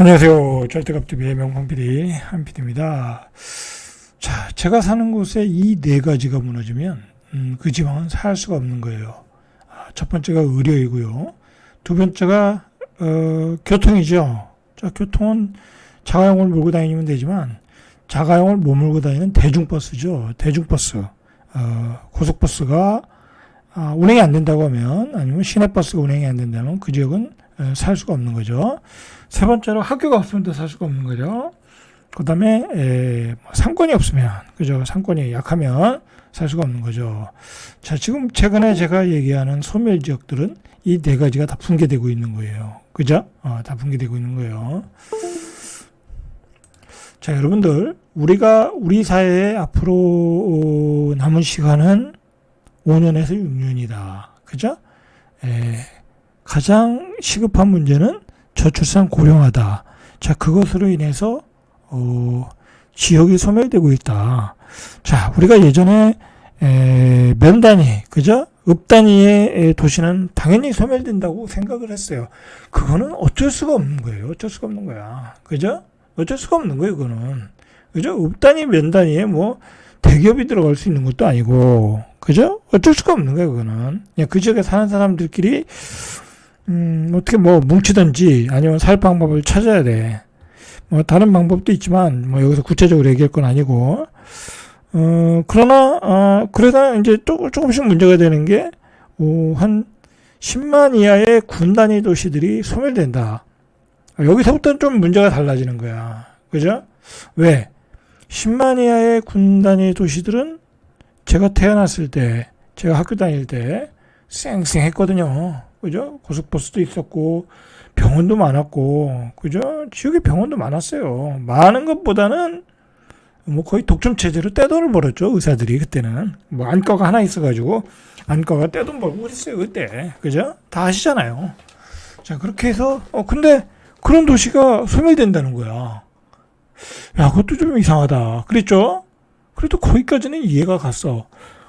안녕하세요. 절대값TV의 명품 PD 한PD입니다. 자, 제가 사는 곳에 이 네 가지가 무너지면 그 지방은 살 수가 없는 거예요. 첫 번째가 의료이고요. 두 번째가 교통이죠. 자, 교통은 자가용을 몰고 다니면 되지만 자가용을 못 몰고 다니는 대중버스죠. 대중버스. 고속버스가 운행이 안 된다고 하면, 아니면 시내버스가 운행이 안 된다면 그 지역은 살 수가 없는 거죠. 세 번째로 학교가 없으면 또 살 수가 없는 거죠. 그 다음에 상권이 없으면, 그죠? 상권이 약하면 살 수가 없는 거죠. 자, 지금 최근에 제가 얘기하는 소멸 지역들은 이 네 가지가 다 붕괴되고 있는 거예요. 그죠? 다 붕괴되고 있는 거예요. 자, 여러분들, 우리 사회에 앞으로 남은 시간은 5년에서 6년이다. 그죠? 가장 시급한 문제는 저출산 고령화다. 자, 그것으로 인해서 지역이 소멸되고 있다. 자, 우리가 예전에 면 단위, 그죠? 읍 단위의 도시는 당연히 소멸된다고 생각을 했어요. 그거는 어쩔 수가 없는 거예요. 어쩔 수가 없는 거야. 그죠? 어쩔 수가 없는 거예요, 그거는. 그죠? 읍 단위, 면 단위에 뭐 대기업이 들어갈 수 있는 것도 아니고, 그죠? 어쩔 수가 없는 거예요, 그거는. 그냥 그 지역에 사는 사람들끼리 어떻게 뭐 뭉치든지 아니면 살 방법을 찾아야 돼. 뭐 다른 방법도 있지만 뭐 여기서 구체적으로 얘기할 건 아니고, 그러다 이제 조금씩 문제가 되는 게 한 10만 이하의 군 단위 도시들이 소멸된다. 여기서부터는 좀 문제가 달라지는 거야. 그죠? 왜? 10만 이하의 군 단위 도시들은 제가 태어났을 때, 제가 학교 다닐 때 쌩쌩했거든요. 그죠? 고속버스도 있었고 병원도 많았고, 그죠? 지역에 병원도 많았어요. 많은 것보다는 뭐 거의 독점 체제로 떼돈을 벌었죠, 의사들이. 그때는 뭐 안과가 하나 있어가지고 안과가 떼돈 벌고 그랬어요, 그때. 그죠? 다 아시잖아요. 자, 그렇게 해서 근데 그런 도시가 소멸된다는 거야. 야, 그것도 좀 이상하다. 그랬죠? 그래도 거기까지는 이해가 갔어.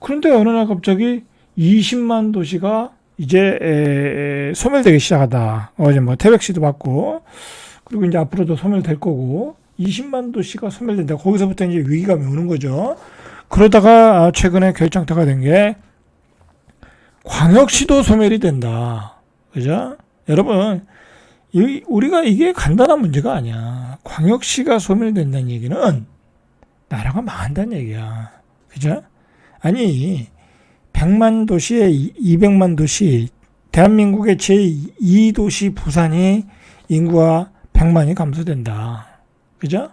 그런데 어느 날 갑자기 20만 도시가 이제 소멸되기 시작하다. 어제 뭐 태백시도 받고, 그리고 이제 앞으로도 소멸될 거고, 20만 도시가 소멸된다. 거기서부터 이제 위기감이 오는 거죠. 그러다가 최근에 결정타가 된 게 광역시도 소멸이 된다. 그죠? 여러분, 우리가 이게 간단한 문제가 아니야. 광역시가 소멸된다는 얘기는 나라가 망한다는 얘기야. 그죠? 아니, 100만 도시에 200만 도시, 대한민국의 제2도시 부산이 인구가 100만이 감소된다. 그죠?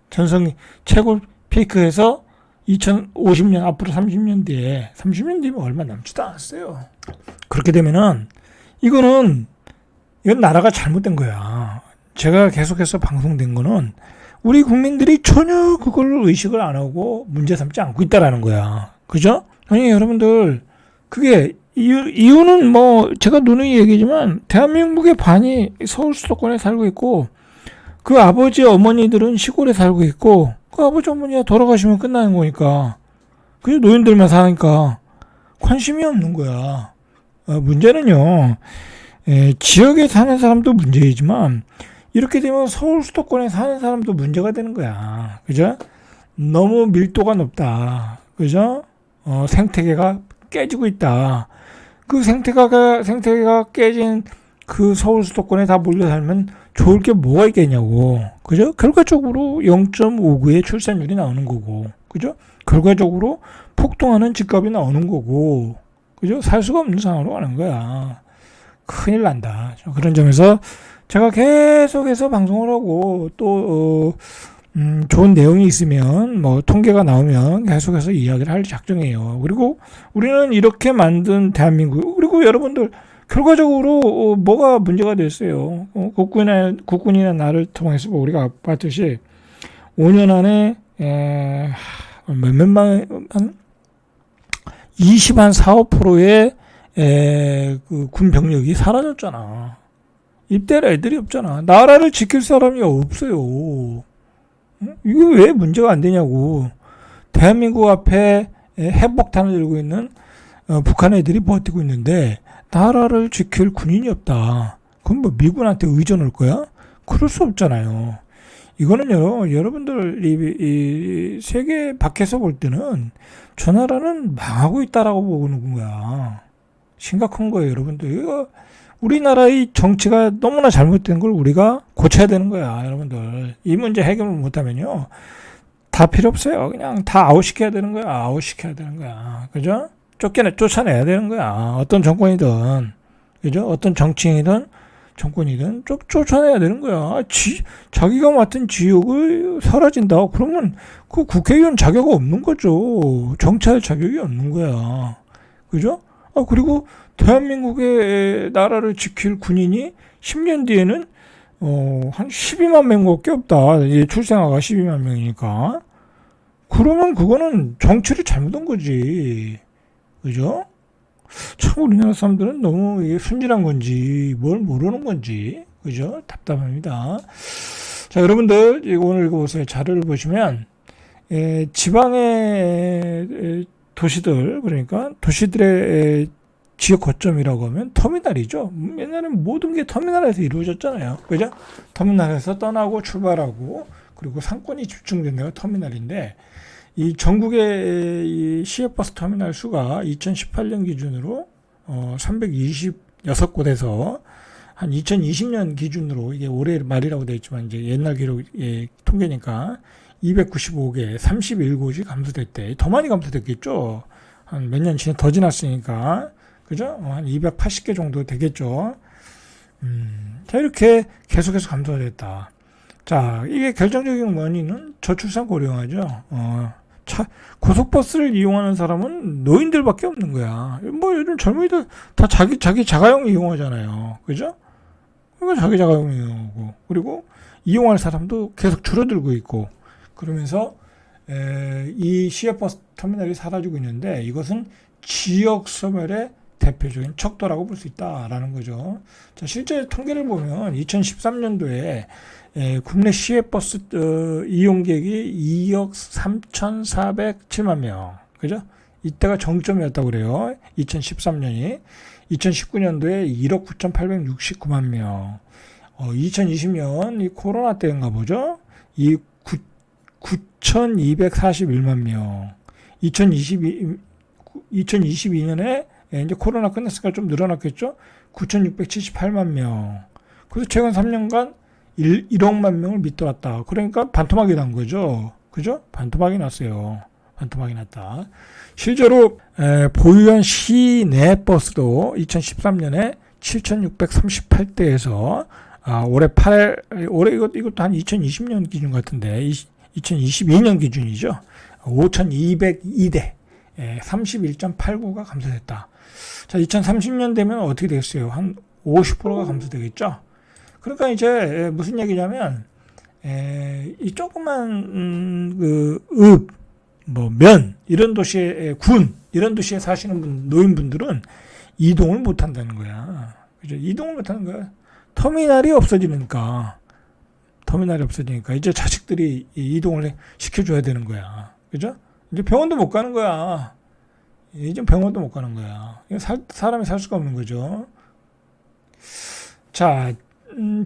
전성 최고 피크에서 2050년, 앞으로 30년 뒤면 얼마 남지도 않았어요. 그렇게 되면은, 이건 나라가 잘못된 거야. 제가 계속해서 방송된 거는 우리 국민들이 전혀 그걸 의식을 안 하고 문제 삼지 않고 있다라는 거야. 그죠? 아니, 여러분들, 그게, 이유는 뭐, 제가 누누이 얘기지만, 대한민국의 반이 서울 수도권에 살고 있고, 그 아버지, 어머니들은 시골에 살고 있고, 그 아버지, 어머니가 돌아가시면 끝나는 거니까, 그게 노인들만 사니까, 관심이 없는 거야. 문제는요, 지역에 사는 사람도 문제이지만, 이렇게 되면 서울 수도권에 사는 사람도 문제가 되는 거야. 그죠? 너무 밀도가 높다. 그죠? 생태계가 깨지고 있다. 그 생태계가 깨진 그 서울 수도권에 다 몰려 살면 좋을 게 뭐가 있겠냐고. 그죠? 결과적으로 0.59의 출산율이 나오는 거고. 그죠? 결과적으로 폭등하는 집값이 나오는 거고. 그죠? 살 수가 없는 상황으로 가는 거야. 큰일 난다. 그런 점에서 제가 계속해서 방송을 하고 또 좋은 내용이 있으면 뭐 통계가 나오면 계속해서 이야기를 할 작정이에요. 그리고 우리는 이렇게 만든 대한민국, 그리고 여러분들 결과적으로 뭐가 문제가 됐어요. 국군이나 나를 통해서 우리가 봤듯이 5년 안에 한 4~5%의 그 군 병력이 사라졌잖아. 입대할 애들이 없잖아. 나라를 지킬 사람이 없어요. 이거 왜 문제가 안 되냐고. 대한민국 앞에 핵폭탄을 들고 있는 북한 애들이 버티고 있는데 나라를 지킬 군인이 없다. 그럼 뭐 미군한테 의존할 거야? 그럴 수 없잖아요. 이거는요, 여러분들 이 세계 밖에서 볼 때는 저 나라는 망하고 있다라고 보는 거야. 심각한 거예요, 여러분들. 이거 우리나라의 정치가 너무나 잘못된 걸 우리가 고쳐야 되는 거야, 여러분들. 이 문제 해결을 못하면요, 다 필요 없어요. 그냥 다 아웃시켜야 되는 거야. 아웃시켜야 되는 거야. 그죠? 쫓아내야 되는 거야. 어떤 정권이든, 그죠? 어떤 정치인이든, 정권이든 쫓아내야 되는 거야. 자기가 맡은 지역을 사라진다. 그러면 그 국회의원 자격 없는 거죠. 정치할 자격이 없는 거야. 그죠? 그리고 대한민국의 나라를 지킬 군인이 10년 뒤에는 한 12만 명밖에 없다. 이제 출생아가 12만 명이니까. 그러면 그거는 정치를 잘못한 거지. 그죠? 참 우리나라 사람들은 너무 순진한 건지 뭘 모르는 건지 그죠? 답답합니다. 자, 여러분들 오늘 읽어보세요. 자료를 보시면 지방의 도시들, 그러니까 도시들의 지역 거점이라고 하면 터미널이죠. 옛날에는 모든 게 터미널에서 이루어졌잖아요. 그죠? 터미널에서 떠나고 출발하고 그리고 상권이 집중된 데가 터미널인데, 이 전국의 이 시외버스 터미널 수가 2018년 기준으로 326곳에서 한 2020년 기준으로, 이게 올해 말이라고 되어 있지만 이제 옛날 기록 통계니까 295개, 31곳이 감소됐대. 더 많이 감소됐겠죠. 한 몇 년 더 지났으니까. 그죠? 한 280개 정도 되겠죠. 자, 이렇게 계속해서 감소가 됐다. 자, 이게 결정적인 원인은 저출산 고령화죠. 고속버스를 이용하는 사람은 노인들밖에 없는 거야. 뭐 요즘 젊은이들 다 자기 자가용 이용하잖아요. 그죠? 그러니까 자기 자가용 이용하고, 그리고 이용할 사람도 계속 줄어들고 있고, 그러면서 이 시외버스 터미널이 사라지고 있는데, 이것은 지역 소멸의 대표적인 척도라고 볼 수 있다라는 거죠. 자, 실제 통계를 보면 2013년도에 국내 시외버스 이용객이 2억 3,407만 명. 그죠? 이때가 정점이었다고 그래요. 2013년이. 2019년도에 1억 9,869만 명. 2020년 이 코로나 때인가 보죠? 이 9,241만 명. 2022년에 이제 코로나 끝났으니까 좀 늘어났겠죠? 9,678만 명. 그래서 최근 3년간 1억만 명을 밑돌았다. 그러니까 반토막이 난 거죠. 그죠? 반토막이 났어요. 반토막이 났다. 실제로 보유한 시내 버스도 2013년에 7,638대에서 올해 이것도 한 2020년 기준 같은데 2022년 기준이죠. 5,202대 31.89가 감소됐다. 자, 2030년 되면 어떻게 되겠어요? 한 50%가 감소되겠죠? 그러니까 이제 무슨 얘기냐면, 이 조그만, 면, 이런 도시에, 이런 도시에 사시는 노인분들은 이동을 못 한다는 거야. 그죠? 이동을 못 하는 거야. 터미널이 없어지니까, 이제 자식들이 이동을 시켜줘야 되는 거야. 그죠? 이제 병원도 못 가는 거야. 이제 병원도 못 가는 거야. 사람이 살 수가 없는 거죠. 자,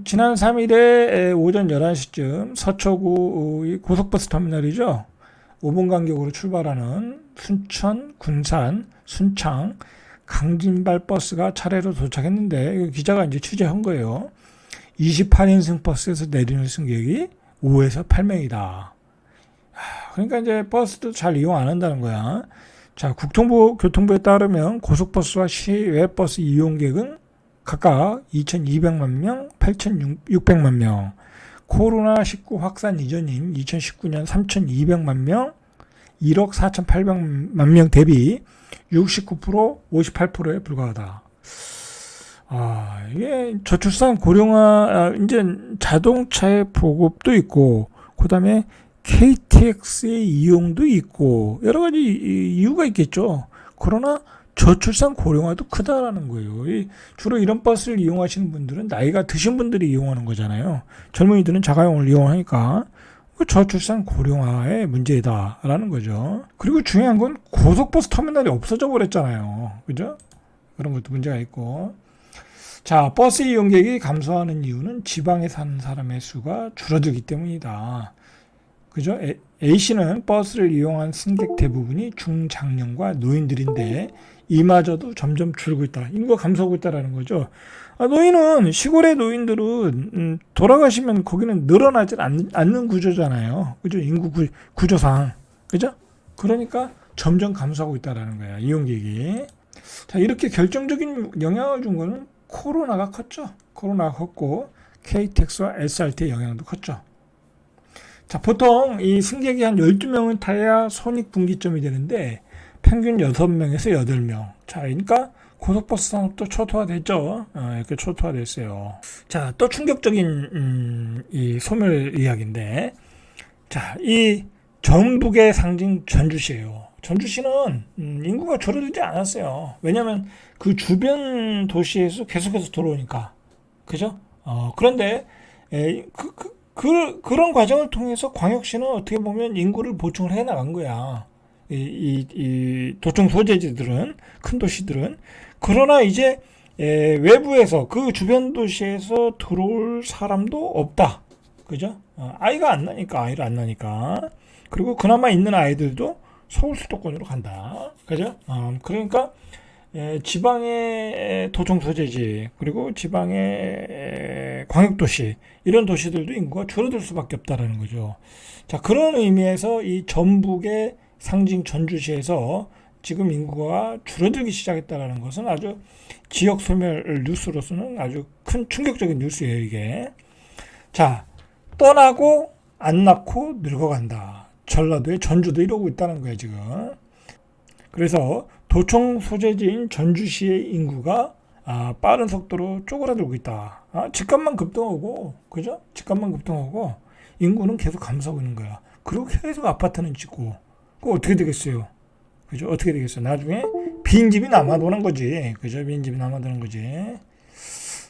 지난 3일에 오전 11시쯤 서초구 고속버스 터미널이죠. 5분 간격으로 출발하는 순천, 군산, 순창, 강진발 버스가 차례로 도착했는데, 기자가 이제 취재한 거예요. 28인승 버스에서 내리는 승객이 5에서 8명이다. 그러니까 이제 버스도 잘 이용 안 한다는 거야. 자, 교통부에 따르면 고속버스와 시외버스 이용객은 각각 2,200만 명, 8,600만 명. 코로나19 확산 이전인 2019년 3,200만 명, 1억 4,800만 명 대비 69%, 58%에 불과하다. 이게 저출산 고령화, 이제 자동차의 보급도 있고, 그 다음에 KTX의 이용도 있고, 여러 가지 이유가 있겠죠. 그러나 저출산 고령화도 크다라는 거예요. 주로 이런 버스를 이용하시는 분들은 나이가 드신 분들이 이용하는 거잖아요. 젊은이들은 자가용을 이용하니까 저출산 고령화의 문제다라는 거죠. 그리고 중요한 건 고속버스 터미널이 없어져 버렸잖아요. 그죠? 그런 것도 문제가 있고. 자, 버스 이용객이 감소하는 이유는 지방에 사는 사람의 수가 줄어들기 때문이다. 그죠? A씨는 버스를 이용한 승객 대부분이 중장년과 노인들인데 이마저도 점점 줄고 있다. 인구가 감소하고 있다라는 거죠. 노인은 시골의 노인들은 돌아가시면 거기는 늘어나지 않는 구조잖아요. 그죠? 인구 구조상. 그죠? 그러니까 점점 감소하고 있다라는 거야. 이용객이. 자, 이렇게 결정적인 영향을 준 거는 코로나가 컸죠. 코로나가 컸고 KTX와 SRT의 영향도 컸죠. 자, 보통 이 승객이 한 12명은 타야 손익분기점이 되는데 평균 6명에서 8명. 자, 그러니까 고속버스 산업도 초토화됐죠. 이렇게 초토화됐어요. 자, 또 충격적인 이 소멸 이야기인데, 자, 이 전북의 상징 전주시예요. 전주시는 인구가 줄어들지 않았어요. 왜냐하면 그 주변 도시에서 계속해서 들어오니까, 그죠? 그런데 그런 과정을 통해서 광역시는 어떻게 보면 인구를 보충을 해 나간 거야. 이 도청 소재지들은, 큰 도시들은. 그러나 이제 외부에서 그 주변 도시에서 들어올 사람도 없다. 그죠? 아이를 안 나니까. 그리고 그나마 있는 아이들도 서울 수도권으로 간다. 그죠? 그러니까 지방의 도청 소재지, 그리고 지방의 광역도시, 이런 도시들도 인구가 줄어들 수밖에 없다라는 거죠. 자, 그런 의미에서 이 전북의 상징 전주시에서 지금 인구가 줄어들기 시작했다는 것은 아주 지역 소멸 뉴스로서는 아주 큰 충격적인 뉴스예요, 이게. 자, 떠나고 안 낳고 늙어간다. 전라도의 전주도 이러고 있다는 거예요, 지금. 그래서 도청 소재지인 전주시의 인구가 빠른 속도로 쪼그라들고 있다. 집값만 급등하고, 그죠? 집값만 급등하고 인구는 계속 감소하고 있는 거야. 그리고 계속 아파트는 짓고, 그거 어떻게 되겠어요? 그죠? 어떻게 되겠어요? 나중에 빈집이 남아도는 거지. 그죠? 빈집이 남아도는 거지.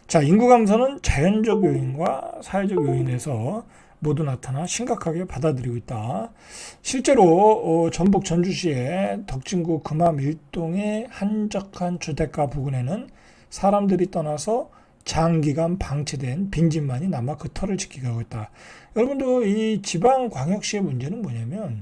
자, 인구 감소는 자연적 요인과 사회적 요인에서 모두 나타나 심각하게 받아들이고 있다. 실제로 전북 전주시의 덕진구 금암 1동의 한적한 주택가 부근에는 사람들이 떠나서 장기간 방치된 빈집만이 남아 그 터를 지키고 하고 있다. 여러분도 이 지방광역시의 문제는 뭐냐면,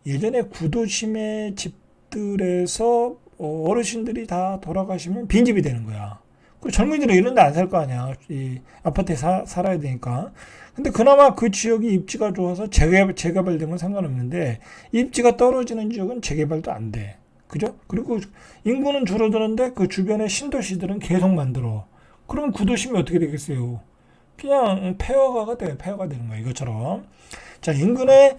예전에 구도심의 집들에서 어르신들이 다 돌아가시면 빈집이 되는 거야. 그 젊은이들은 이런 데 안 살 거 아니야. 이 아파트에 살아야 되니까. 근데 그나마 그 지역이 입지가 좋아서 재개발된 건 상관없는데, 입지가 떨어지는 지역은 재개발도 안 돼. 그죠? 그리고 인구는 줄어드는데 그 주변에 신도시들은 계속 만들어. 그러면 구도심이 어떻게 되겠어요? 그냥 폐허가 되는 거야, 이것처럼. 자, 인근에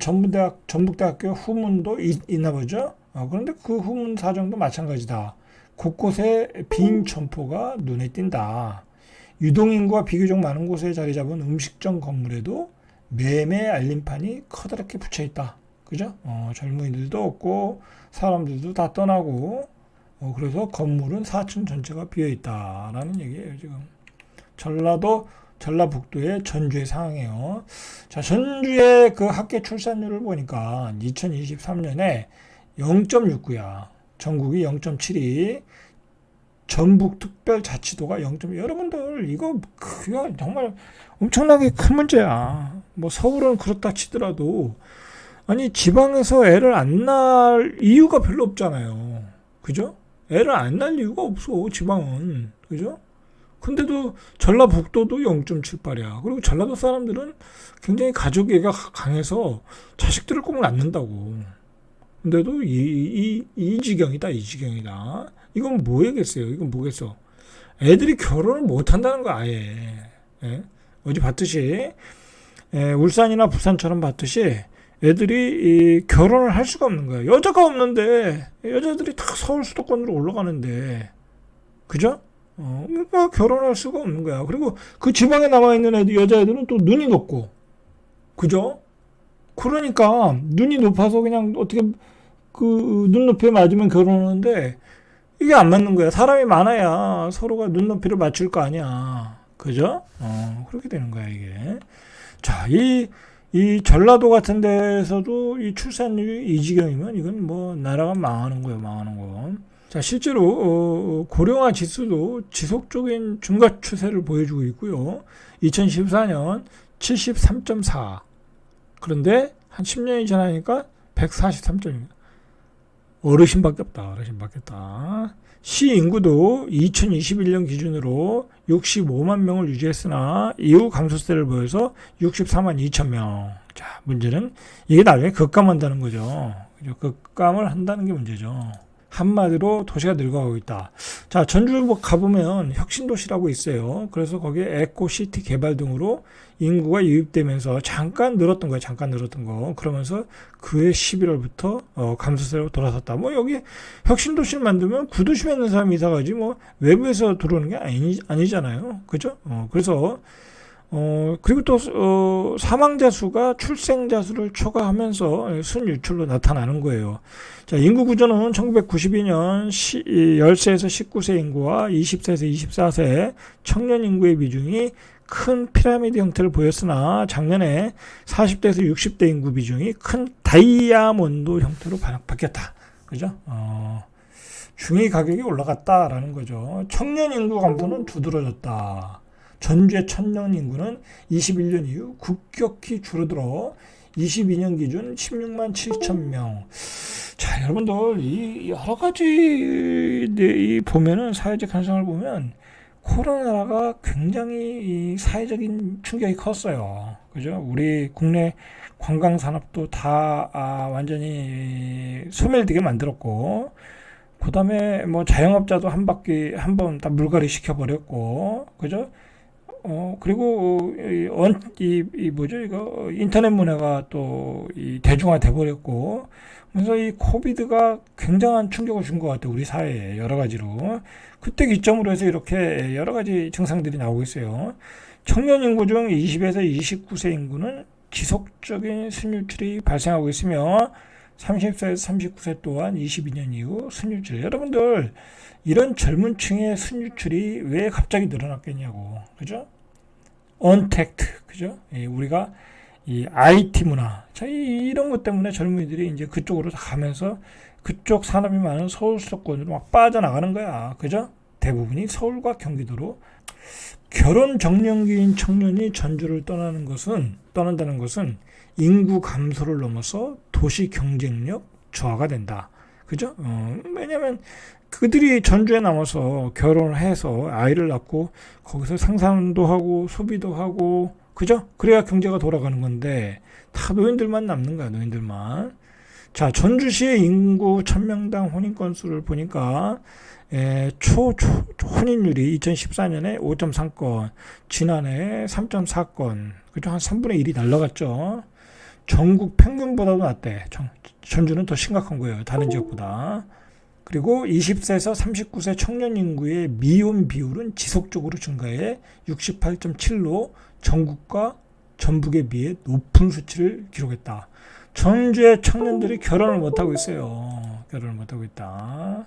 전북대학교 후문도 있나 보죠? 그런데 그 후문 사정도 마찬가지다. 곳곳에 빈 점포가 눈에 띈다. 유동인구가 비교적 많은 곳에 자리 잡은 음식점 건물에도 매매 알림판이 커다랗게 붙여 있다. 그죠? 젊은이들도 없고 사람들도 다 떠나고, 그래서 건물은 4층 전체가 비어 있다라는 얘기예요, 지금. 전라북도의 전주의 상황이에요. 자, 전주의 그 학계 출산율을 보니까 2023년에 0.69야. 전국이 0.72. 전북특별자치도가 0.2. 여러분들, 이거 정말 엄청나게 큰 문제야. 뭐 서울은 그렇다 치더라도, 아니, 지방에서 애를 안 낳을 이유가 별로 없잖아요. 그죠? 애를 안 낳을 이유가 없어, 지방은. 그죠? 근데도 전라북도도 0.78이야. 그리고 전라도 사람들은 굉장히 가족애가 강해서 자식들을 꼭 낳는다고. 근데도 이 지경이다. 이건 뭐겠어요? 이건 뭐겠어? 애들이 결혼을 못 한다는 거 아예. 예? 어제 봤듯이, 울산이나 부산처럼 봤듯이 애들이 결혼을 할 수가 없는 거야. 여자가 없는데 여자들이 다 서울 수도권으로 올라가는데, 그죠? 그러니까 결혼할 수가 없는 거야. 그리고 그 지방에 남아있는 여자애들은 또 눈이 높고, 그죠? 그러니까 눈이 높아서 그냥 어떻게 그 눈높이에 맞으면 결혼하는데, 이게 안 맞는 거야. 사람이 많아야 서로가 눈높이를 맞출 거 아니야. 그죠? 그렇게 되는 거야, 이게. 자, 이 전라도 같은 데에서도 이 출산율이 이 지경이면 이건 뭐 나라가 망하는 거예요, 망하는 거. 자, 자, 실제로 고령화 지수도 지속적인 증가 추세를 보여주고 있고요. 2014년 73.4. 그런데 한 10년이 지나니까 143.2. 어르신밖에 없다. 어르신밖에 없다. 시 인구도 2021년 기준으로 65만 명을 유지했으나 이후 감소세를 보여서 64만 2천 명. 자, 문제는 이게 나중에 급감한다는 거죠. 급감을 한다는 게 문제죠. 한마디로 도시가 늙어가고 있다. 자, 전주 가보면 혁신도시라고 있어요. 그래서 거기에 에코시티 개발 등으로 인구가 유입되면서 잠깐 늘었던 거예요. 잠깐 늘었던 거. 그러면서 그해 11월부터 감소세로 돌아섰다. 뭐 여기 혁신도시를 만들면 구도심에 있는 사람이 이사 가지 뭐 외부에서 들어오는 게 아니잖아요. 그죠? 그래서 그리고 또 사망자 수가 출생자 수를 초과하면서 순유출로 나타나는 거예요. 자, 인구 구조는 1992년 10세에서 19세 인구와 20세에서 24세 청년 인구의 비중이 큰 피라미드 형태를 보였으나 작년에 40대에서 60대 인구 비중이 큰 다이아몬드 형태로 바뀌었다. 그죠? 중위 가격이 올라갔다라는 거죠. 청년 인구 감소는 두드러졌다. 전주의 청년 인구는 21년 이후 급격히 줄어들어 22년 기준 16만 7천 명. 자, 여러분들 이 여러 가지 이 보면은 사회적 현상을 보면 코로나가 굉장히 이 사회적인 충격이 컸어요. 그죠? 우리 국내 관광 산업도 다 완전히 소멸되게 만들었고, 그다음에 뭐 자영업자도 한 번 다 물갈이 시켜버렸고, 그죠? 그리고 뭐죠, 이거 인터넷 문화가 또 이 대중화 돼 버렸고, 그래서 이 코비드가 굉장한 충격을 준 것 같아요. 우리 사회에 여러 가지로. 그때 기점으로 해서 이렇게 여러 가지 증상들이 나오고 있어요. 청년 인구 중 20에서 29세 인구는 지속적인 순유출이 발생하고 있으며 30세에서 39세 또한 22년 이후 순유출. 여러분들 이런 젊은 층의 순유출이 왜 갑자기 늘어났겠냐고. 그죠? 언택트. 그죠? 우리가 이 IT 문화. 자, 이런 것 때문에 젊은이들이 이제 그쪽으로 가면서 그쪽 산업이 많은 서울 수도권으로 막 빠져나가는 거야. 그죠? 대부분이 서울과 경기도로. 결혼 정년기인 청년이 전주를 떠난다는 것은 인구 감소를 넘어서 도시 경쟁력 저하가 된다. 그죠? 왜냐면 그들이 전주에 남아서 결혼을 해서 아이를 낳고 거기서 생산도 하고 소비도 하고, 그죠? 그래야 경제가 돌아가는 건데 다 노인들만 남는 거야. 노인들만. 자, 전주시의 인구 1000명당 혼인 건수를 보니까 혼인율이 2014년에 5.3건, 지난해 3.4건, 그죠? 한 3분의 1이 날라갔죠. 전국 평균보다도 낮대. 전주는 더 심각한 거예요. 다른 지역보다. 그리고 20세에서 39세 청년 인구의 미혼 비율은 지속적으로 증가해 68.7로 전국과 전북에 비해 높은 수치를 기록했다. 전주의 청년들이 결혼을 못하고 있어요. 결혼을 못하고 있다.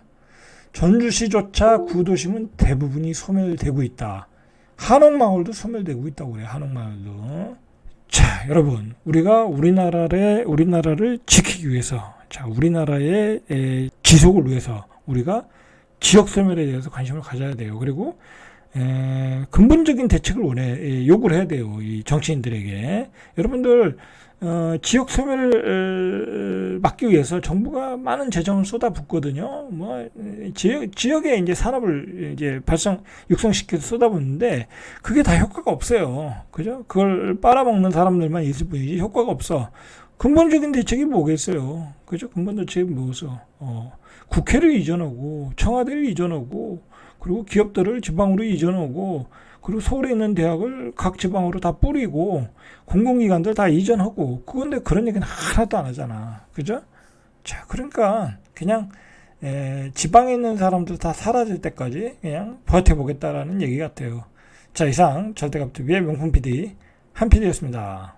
전주시조차 구도심은 대부분이 소멸되고 있다. 한옥마을도 소멸되고 있다고 그래요. 한옥마을도. 자, 여러분, 우리가 우리나라를 지키기 위해서, 자, 우리나라의 지속을 위해서 우리가 지역 소멸에 대해서 관심을 가져야 돼요. 그리고 근본적인 대책을 요구를 해야 돼요. 이 정치인들에게. 여러분들 지역 소멸을 막기 위해서 정부가 많은 재정을 쏟아붓거든요. 뭐 지역에 이제 산업을 이제 육성시켜서 쏟아붓는데 그게 다 효과가 없어요. 그죠? 그걸 빨아먹는 사람들만 있을 뿐이지 효과가 없어. 근본적인 대책이 뭐겠어요? 그죠? 근본 대책이 뭐겠어? 국회를 이전하고 청와대를 이전하고 그리고 기업들을 지방으로 이전하고 그리고 서울에 있는 대학을 각 지방으로 다 뿌리고 공공기관들 다 이전하고, 그건데 그런 얘기는 하나도 안 하잖아. 그죠? 자, 그러니까 그냥 지방에 있는 사람들 다 사라질 때까지 그냥 버텨보겠다라는 얘기 같아요. 자, 이상 절대갑TV의 명품 PD 한 PD였습니다.